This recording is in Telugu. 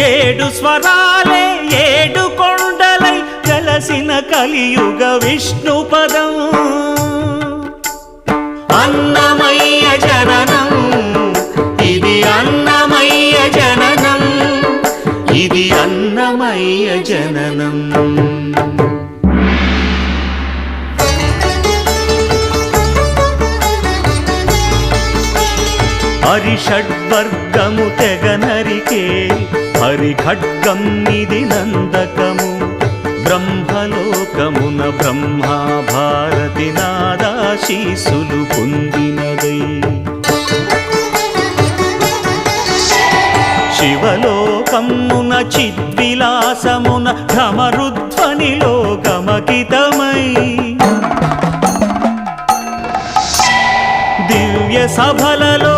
ఏడు స్వరాలే ఏడు కొండలై కలసిన కలియుగ విష్ణు పదం అన్నమయ్య జననం ఇది అన్నమయ్య జననం ఇది అన్నమయ్య జననం హరిషడ్వర్గము తెగనరికే హరి ఖడ్గం ఇది నందకము బ్రహ్మలోకమున బ్రహ్మా భారతి నాదాశీసులు పొందినదై శివలోకమున చిద్విలాసమున ఘమరుధ్వనిలో గమకితమై దివ్య సభలలో